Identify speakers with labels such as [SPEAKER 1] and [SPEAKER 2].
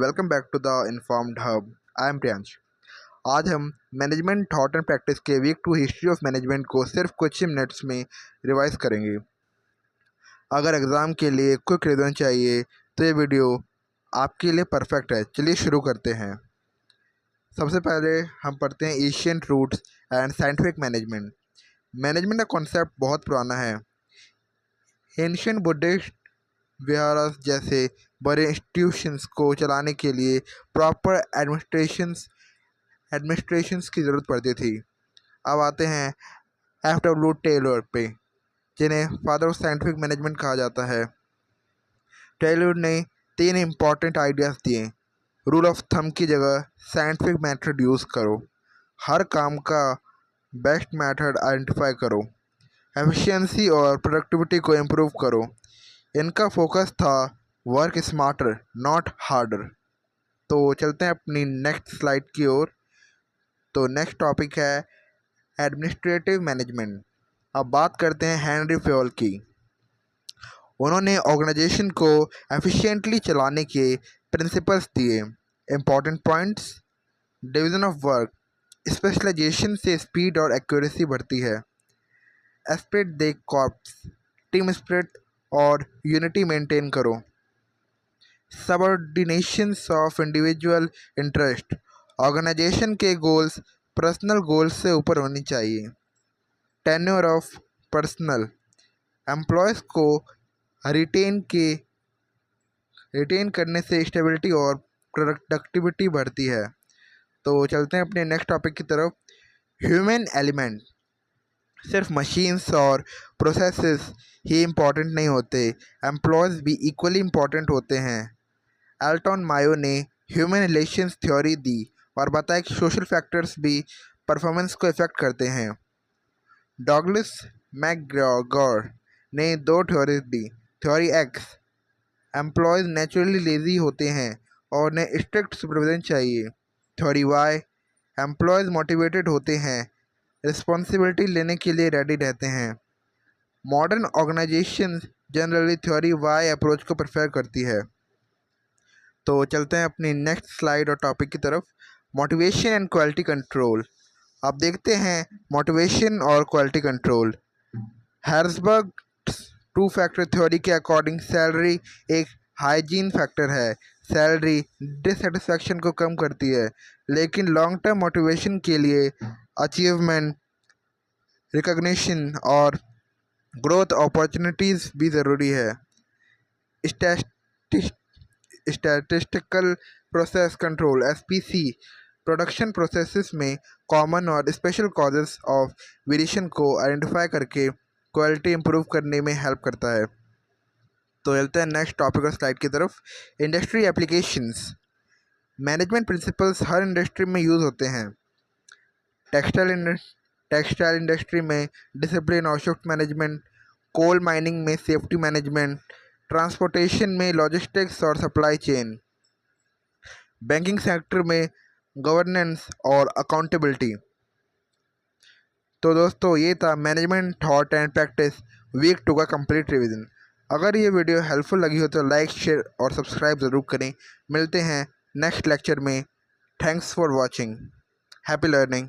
[SPEAKER 1] Welcome back to the informed hub. I am Priyansh. आज हम management thought and practice के week 2 history of management को सिर्फ कुछ ही मिनट्स में रिवाइज करेंगे। अगर एग्ज़ाम के लिए क्विक रिवीजन चाहिए तो ये वीडियो आपके लिए परफेक्ट है। चलिए शुरू करते हैं। सबसे पहले हम पढ़ते हैं ancient roots and scientific management. Management का कॉन्सेप्ट बहुत पुराना है। एंशियंट बुद्धिस्ट विहार्स जैसे बड़े इंस्टीट्यूशंस को चलाने के लिए प्रॉपर एडमिनिस्ट्रेशंस की ज़रूरत पड़ती थी। अब आते हैं F.W. टेलर पे, जिन्हें फादर ऑफ साइंटिफिक मैनेजमेंट कहा जाता है। टेलर ने 3 इम्पॉर्टेंट आइडियाज़ दिए। रूल ऑफ थंब की जगह साइंटिफिक मेथड यूज़ करो, हर काम का बेस्ट मेथड आइडेंटिफाई करो, एफिशिएंसी और प्रोडक्टिविटी को इम्प्रूव करो। इनका फोकस था वर्क स्मार्टर नॉट हार्डर। तो चलते हैं अपनी नेक्स्ट स्लाइड की ओर। तो नेक्स्ट टॉपिक है एडमिनिस्ट्रेटिव मैनेजमेंट। अब बात करते हैं हेनरी फ्योल की। उन्होंने ऑर्गेनाइजेशन को एफिशिएंटली चलाने के प्रिंसिपल्स दिए। Important points: division of work, specialisation से स्पीड और एक्यूरेसी बढ़ती है। Esprit de corps, team spirit और यूनिटी मेंटेन करो। Subordinations of individual interest, organisation के गोल्स पर्सनल गोल्स से ऊपर होनी चाहिए। टेन्योर ऑफ पर्सनल, एम्प्लॉयज़ को रिटेन करने से स्टेबिलिटी और प्रोडक्टिविटी बढ़ती है। तो चलते हैं अपने नेक्स्ट टॉपिक की तरफ। ह्यूमन एलिमेंट, सिर्फ मशीन्स और प्रोसेसेस ही इम्पॉर्टेंट नहीं होते, एम्प्लॉयज़ भी इक्वली इम्पॉर्टेंट होते हैं। एल्टन मायो ने ह्यूमन रिलेशंस थ्योरी दी और बताया कि सोशल फैक्टर्स भी परफॉर्मेंस को इफेक्ट करते हैं। डॉगलस मैकग्रेगर ने 2 थ्योरीज दी। Theory X, employees naturally lazy होते हैं और उन्हें स्ट्रिक्ट सुपरविजन चाहिए। थ्योरी वाई, एम्प्लॉयज़ मोटिवेटेड होते हैं, रिस्पॉन्सिबिलिटी लेने के लिए रेडी रहते हैं। Modern organisations generally theory Y approach को प्रेफर करती है। तो चलते हैं अपनी नेक्स्ट स्लाइड और टॉपिक की तरफ। Motivation and quality control. अब देखते हैं मोटिवेशन और क्वालिटी कंट्रोल। हैर्सबर्ग 2 फैक्टर थ्योरी के अकॉर्डिंग सैलरी एक हाइजीन फैक्टर है। सैलरी डिससेटिस्फैक्शन को कम करती है, लेकिन लॉन्ग टर्म मोटिवेशन के लिए अचीवमेंट, रिकग्निशन और ग्रोथ अपॉर्चुनिटीज़ भी ज़रूरी है। Statistical process control (SPC) production processes में कॉमन और स्पेशल कॉजेस ऑफ वेरिएशन को आइडेंटिफाई करके क्वालिटी इंप्रूव करने में हेल्प करता है। तो चलते हैं नेक्स्ट टॉपिक और स्लाइड की तरफ। Industry applications. मैनेजमेंट प्रिंसिपल्स हर इंडस्ट्री में यूज़ होते हैं। टेक्सटाइल इंडस्ट्री में डिसिप्लिन और शिफ्ट मैनेजमेंट, कोल माइनिंग में सेफ्टी मैनेजमेंट, ट्रांसपोर्टेशन में लॉजिस्टिक्स और सप्लाई चेन, बैंकिंग सेक्टर में गवर्नेंस और अकाउंटेबिलिटी। तो दोस्तों, ये था management thought and practice week 2 का कंप्लीट रिवीजन। अगर ये वीडियो हेल्पफुल लगी हो तो लाइक, शेयर और सब्सक्राइब ज़रूर करें। मिलते हैं नेक्स्ट लेक्चर में। Thanks for watching. Happy learning.